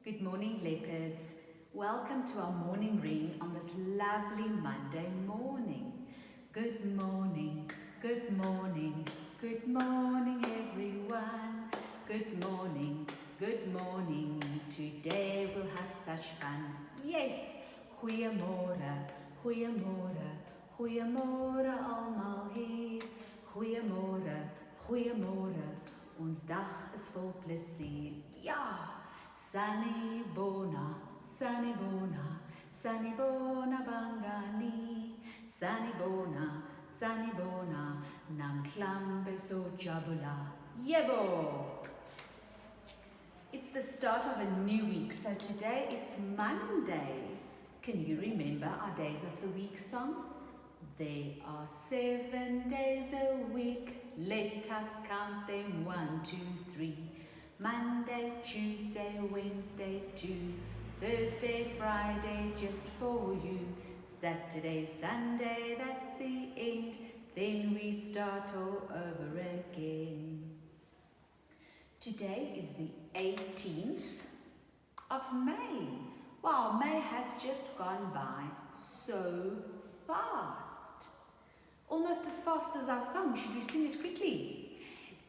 Good morning, leopards. Welcome to our morning ring on this lovely Monday morning. Good morning, good morning, good morning, everyone. Good morning, good morning. Today we'll have such fun. Yes, goeiemôre, goeiemôre, goeiemôre almal hier. Goeiemôre, goeiemôre. Ons dag is vol plesier. Ja! Sunny bona, sunny bona, sunny bona bangani. Sunny bona, namklambe so jabula. Yebo! It's the start of a new week, so today it's Monday. Can you remember our days of the week song? There are 7 days a week, let us count them 1, 2, 3. Monday, Tuesday, Wednesday, 2. Thursday, Friday, just for you. Saturday, Sunday, that's the end. Then we start all over again. Today is the 18th of May. Wow, May has just gone by so fast. Almost as fast as our song. Should we sing it quickly?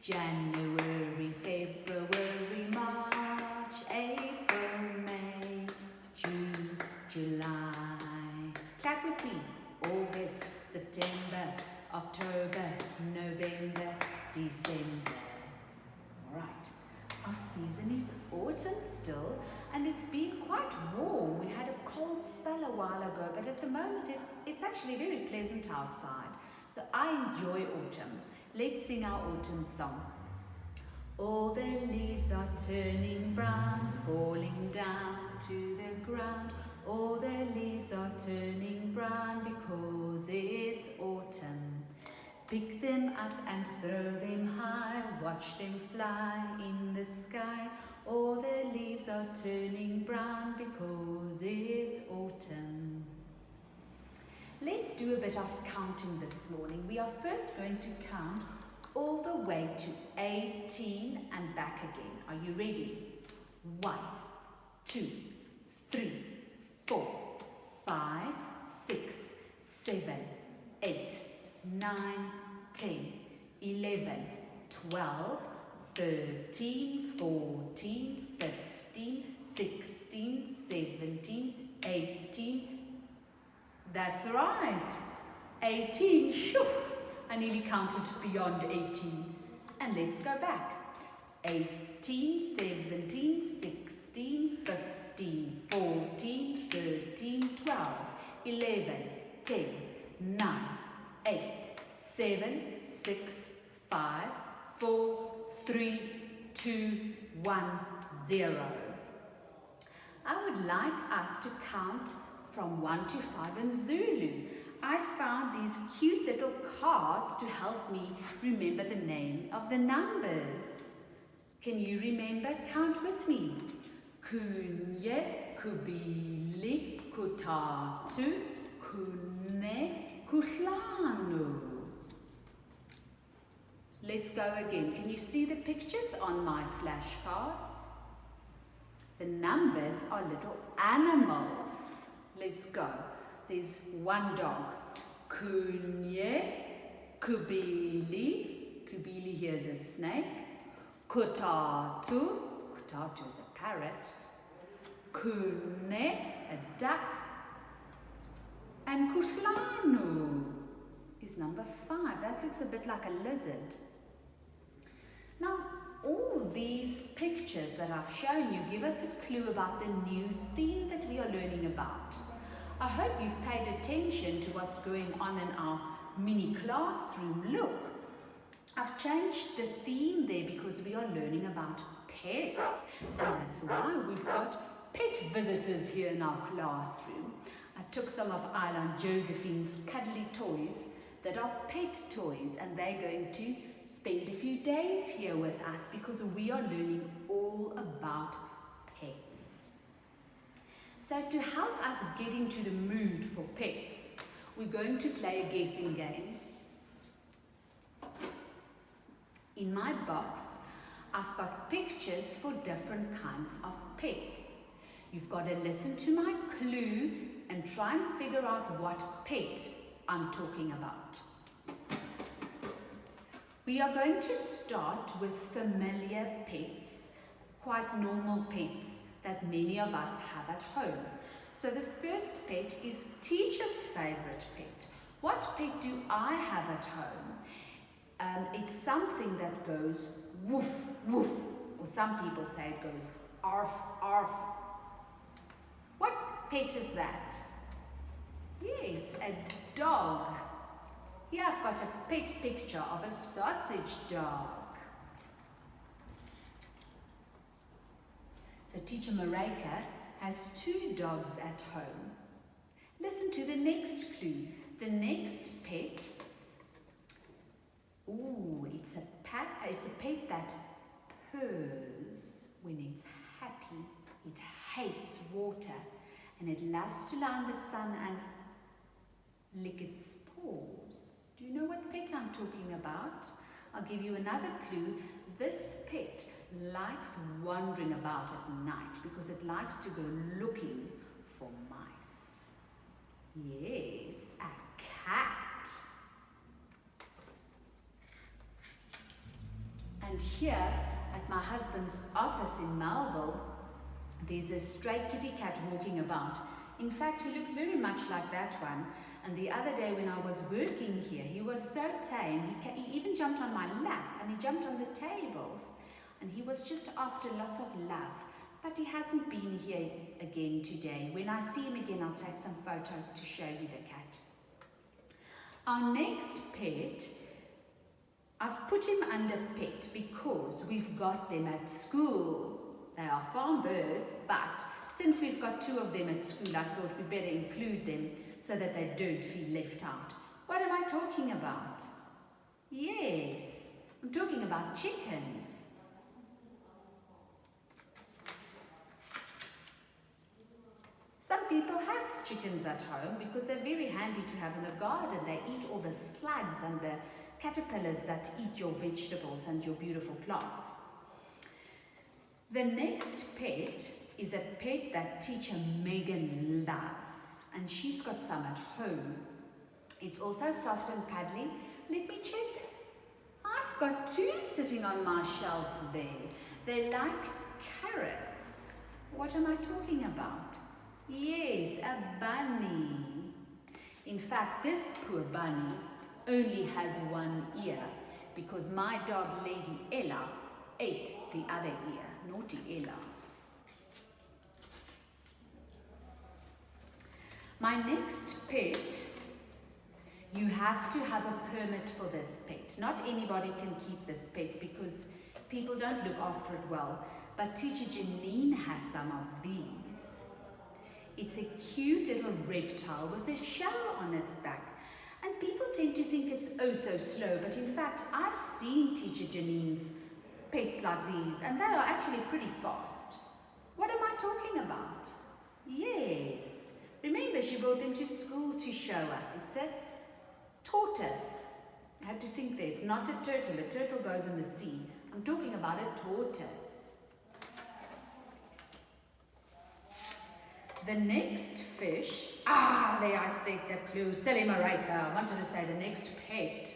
January, February, March, April, May, June, July. Clap with me. August, September, October, November, December. All right. Our season is autumn still, and it's been quite warm. We had a cold spell a while ago, but at the moment it's actually very pleasant outside. So I enjoy autumn. Let's sing our autumn song. All the leaves are turning brown, falling down to the ground. All the leaves are turning brown because it's autumn. Pick them up and throw them high, watch them fly in the sky. All the leaves are turning brown because it's autumn. Let's do a bit of counting this morning. We are first going to count all the way to 18 and back again. Are you ready? 1, 2, 3, 4, 5, 6, 7, 8, 9, 10, 11, 12, 13, 14, 15, 16, 17, 18. That's right. 18. Shoo! I nearly counted beyond 18. And let's go back. 18, 17, 16, 15, 14, 13, 12, 11, 10, 9, 8, 7, 6, 5, 4, 3, 2, 1, 0. I would like us to count from 1 to 5 in Zulu. I found these cute little cards to help me remember the name of the numbers. Can you remember? Count with me. Kunye, kubili, kutatu, kune, kuhlanu. Let's go again. Can you see the pictures on my flashcards? The numbers are little animals. Let's go. There's one dog. Kunye, kubili. Kubili here is a snake. Kutatu. Kutatu is a parrot. Kune, a duck. And kuhlanu is number 5. That looks a bit like a lizard. Now, all these pictures that I've shown you give us a clue about the new theme that we are learning about. I hope you've paid attention to what's going on in our mini classroom. Look, I've changed the theme there because we are learning about pets, and that's why we've got pet visitors here in our classroom. I took some of Isla and Josephine's cuddly toys that are pet toys, and they're going to spend a few days here with us because we are learning all about pets. So to help us get into the mood for pets, we're going to play a guessing game. In my box, I've got pictures for different kinds of pets. You've got to listen to my clue and try and figure out what pet I'm talking about. We are going to start with familiar pets, quite normal pets that many of us have at home. So the first pet is Teacher's favorite pet. What pet do I have at home? It's something that goes woof, woof, or some people say it goes arf, arf. What pet is that? Yes, a dog. Here I've got a pet picture of a sausage dog. So Teacher Marika has 2 dogs at home. Listen to the next clue. The next pet, it's a pet that purrs when it's happy. It hates water and it loves to lie in the sun and lick its paws. Do you know what pet I'm talking about? I'll give you another clue. This pet likes wandering about at night because it likes to go looking for mice. Yes, a cat. And here at my husband's office in Melville, there's a stray kitty cat walking about. In fact, he looks very much like that one. And the other day when I was working here, he was so tame. He even jumped on my lap and he jumped on the tables. And he was just after lots of love. But he hasn't been here again today. When I see him again, I'll take some photos to show you the cat. Our next pet, I've put him under pet because we've got them at school. They are farm birds, but since we've got 2 of them at school, I thought we'd better include them so that they don't feel left out. What am I talking about? Yes, I'm talking about chickens. Some people have chickens at home because they're very handy to have in the garden. They eat all the slugs and the caterpillars that eat your vegetables and your beautiful plants. The next pet is a pet that Teacher Megan loves, and she's got some at home. It's also soft and cuddly. Let me check. I've got 2 sitting on my shelf there. They like carrots. What am I talking about? Yes, a bunny. In fact, this poor bunny only has 1 ear because my dog Lady Ella ate the other ear. Naughty Ella. My next pet, you have to have a permit for this pet. Not anybody can keep this pet because people don't look after it well. But Teacher Janine has some of these. It's a cute little reptile with a shell on its back. And people tend to think it's oh so slow, but in fact, I've seen Teacher Janine's pets like these, and they are actually pretty fast. What am I talking about? Yes. Remember, she brought them to school to show us. It's a tortoise. I had to think there. It's not a turtle. A turtle goes in the sea. I'm talking about a tortoise. The next fish, there I said the clue. Silly Marika. I wanted to say the next pet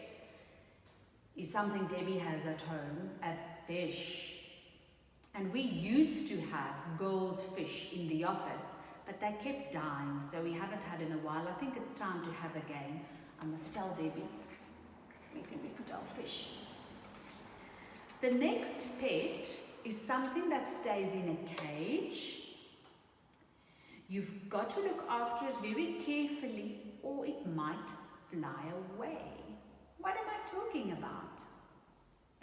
is something Debbie has at home, a fish. And we used to have goldfish in the office, but they kept dying, so we haven't had in a while. I think it's time to have again. I must tell Debbie, where can we put our fish? The next pet is something that stays in a cage. You've got to look after it very carefully or it might fly away. What am I talking about?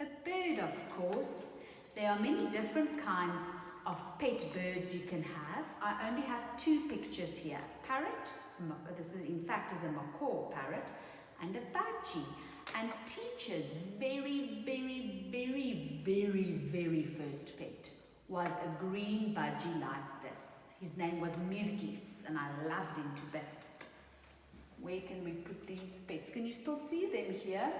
A bird, of course. There are many different kinds of pet birds you can have. I only have 2 pictures here. Parrot, this is in fact is a macaw parrot, and a budgie. And Teacher's very, very, very, very, very first pet was a green budgie like this. His name was Mirkis, and I loved him to bits. Where can we put these pets? Can you still see them here?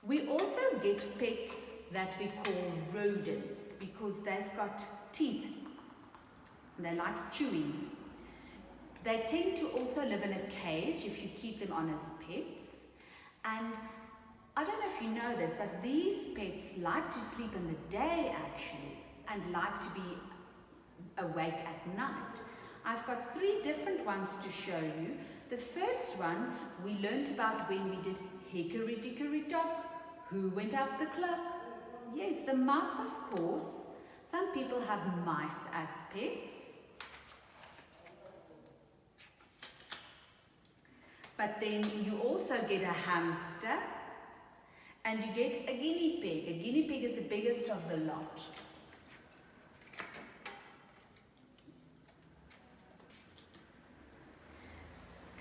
We also get pets that we call rodents because they've got teeth. They like chewing. They tend to also live in a cage if you keep them on as pets. And I don't know if you know this, but these pets like to sleep in the day actually and like to be awake at night. I've got 3 different ones to show you. The first one we learnt about when we did Hickory Dickory Dock. Who went up the clock? Yes, the mouse, of course. Some people have mice as pets. But then you also get a hamster and you get a guinea pig. A guinea pig is the biggest of the lot.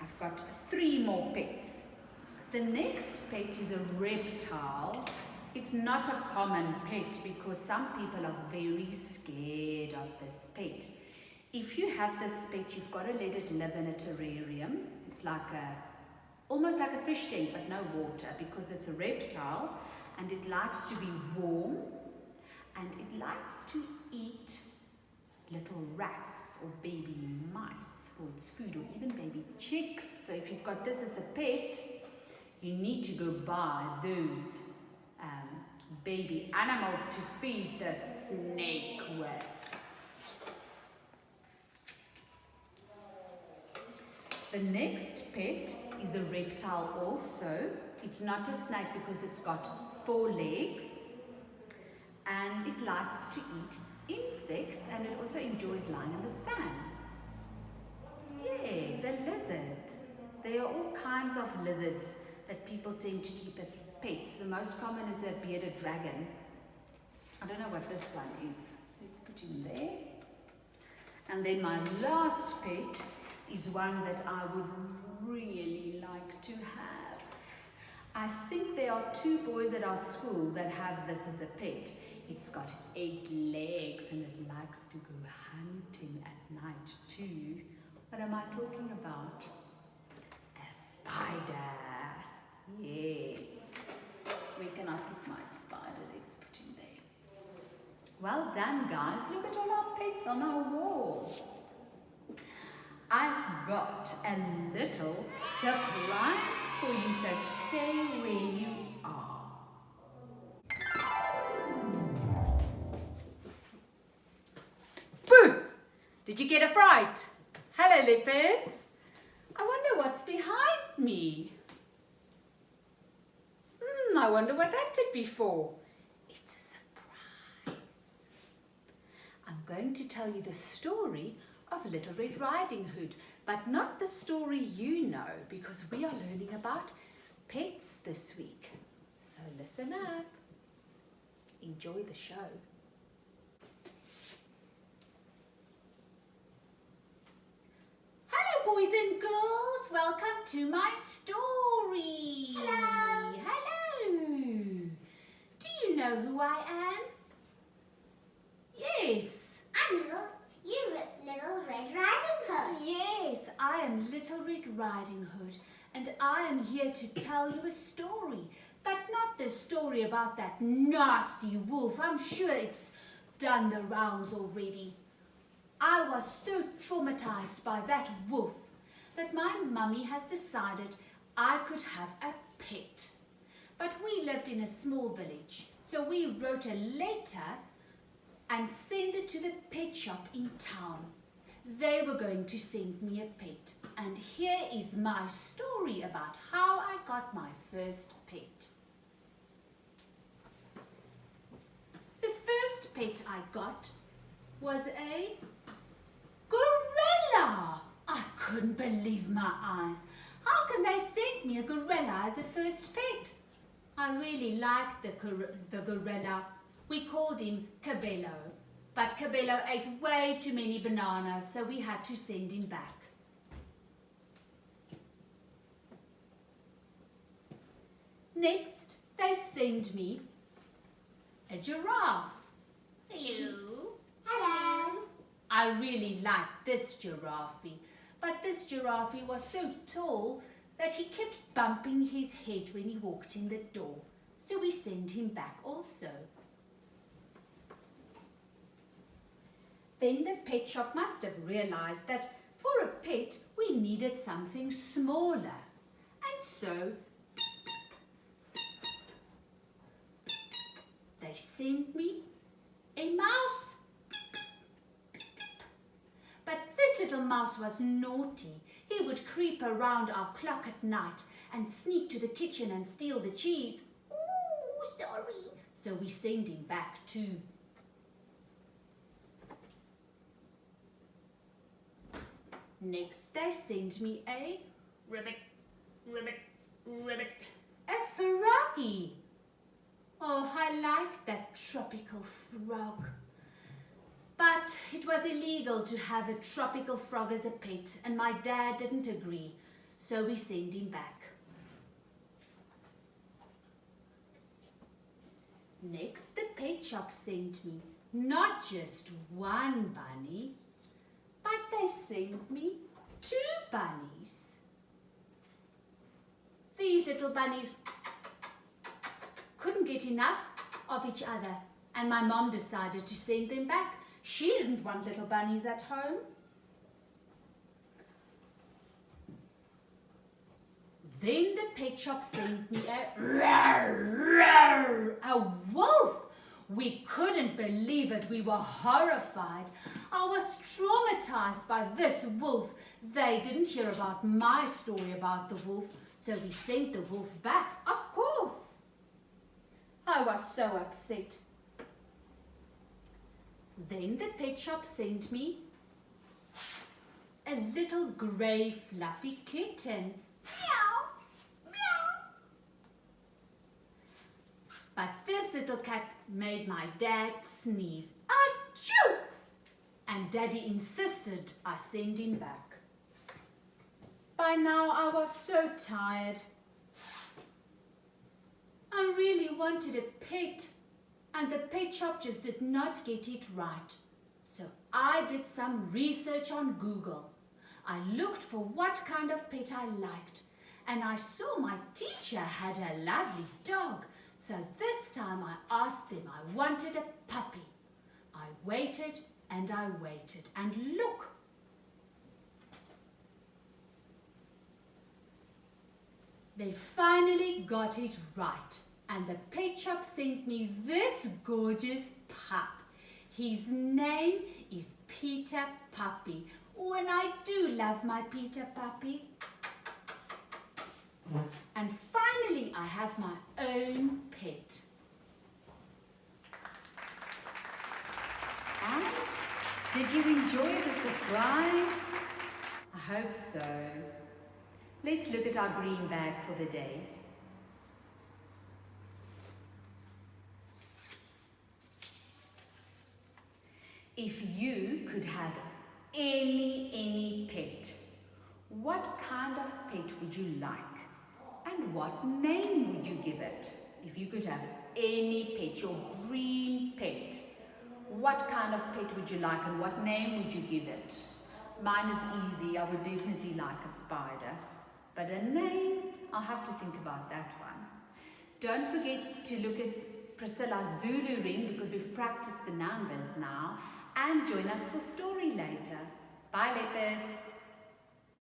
I've got 3 more pets. The next pet is a reptile. It's not a common pet because some people are very scared of this pet. If you have this pet, you've got to let it live in a terrarium. It's like almost like a fish tank, but no water because it's a reptile and it likes to be warm and it likes to eat little rats or baby mice for its food, or even baby chicks. So if you've got this as a pet, you need to go buy those baby animals to feed the snake with. The next pet is a reptile also. It's not a snake because it's got 4 legs and it likes to eat insects and it also enjoys lying in the sand. Yes, a lizard. There are all kinds of lizards that people tend to keep as pets. The most common is a bearded dragon. I don't know what this one is. Let's put him there. And then my last pet is one that I would really like to have. I think there are 2 boys at our school that have this as a pet. It's got 8 legs and it likes to go hunting at night too. What am I talking about? A spider. Yes. Where can I put my spider? Let's put him there. Well done, guys. Look at all our pets on our wall. I've got a little surprise for you, so stay where you are. Boo! Did you get a fright? Hello, leopards. I wonder what's behind me. I wonder what that could be for. It's a surprise. I'm going to tell you the story of Little Red Riding Hood, but not the story you know, because we are learning about pets this week. So listen up. Enjoy the show. Hello, boys and girls. Welcome to my story. Hello. Hello. Do you know who I am? Yes. I'm Little Red Riding Hood. Yes, I am Little Red Riding Hood, and I am here to tell you a story, but not the story about that nasty wolf. I'm sure it's done the rounds already. I was so traumatized by that wolf that my mummy has decided I could have a pet. But we lived in a small village, so we wrote a letter and sent it to the pet shop in town. They were going to send me a pet, and here is my story about how I got my first pet. The first pet I got was a gorilla. I couldn't believe my eyes. How can they send me a gorilla as a first pet? I really liked the gorilla. We called him Cabello, but Cabello ate way too many bananas, so we had to send him back. Next, they sent me a giraffe. Hello. Hello. I really liked this giraffe, but this giraffe was so tall that he kept bumping his head when he walked in the door, so we sent him back also. then the pet shop must have realized that for a pet we needed something smaller. And so they sent me a mouse. But this little mouse was naughty. He would creep around our clock at night and sneak to the kitchen and steal the cheese. Ooh, sorry. So we sent him back too. Next they sent me a ribbit, a froggy. Oh, I like that tropical frog. But it was illegal to have a tropical frog as a pet, and my dad didn't agree, so we sent him back. Next, the pet shop sent me not just one bunny, but they sent me 2 bunnies. These little bunnies couldn't get enough of each other, and my mom decided to send them back. She didn't want little bunnies at home. Then the pet shop sent me a wolf. We couldn't believe it. We were horrified. I was traumatized by this wolf. They didn't hear about my story about the wolf, so we sent the wolf back, of course. I was so upset. Then the pet shop sent me a little grey fluffy kitten. Meow, meow. But this little cat made my dad sneeze. Achoo! And Daddy insisted I send him back. By now I was so tired. I really wanted a pet, and the pet shop just did not get it right. So I did some research on Google. I looked for what kind of pet I liked, and I saw my teacher had a lovely dog. So this time I asked them I wanted a puppy. I waited and I waited, and look! They finally got it right, and the pet shop sent me this gorgeous pup. His name is Peter Puppy. Oh, and I do love my Peter Puppy. And finally, I have my own pet. And did you enjoy the surprise? I hope so. Let's look at our green bag for the day. If you could have any pet, what kind of pet would you like? And what name would you give it? If you could have any pet, your green pet, what kind of pet would you like and what name would you give it? Mine is easy. I would definitely like a spider. But a name, I'll have to think about that one. Don't forget to look at Priscilla's Zulu ring because we've practiced the numbers now. And join us for story later. Bye, leopards.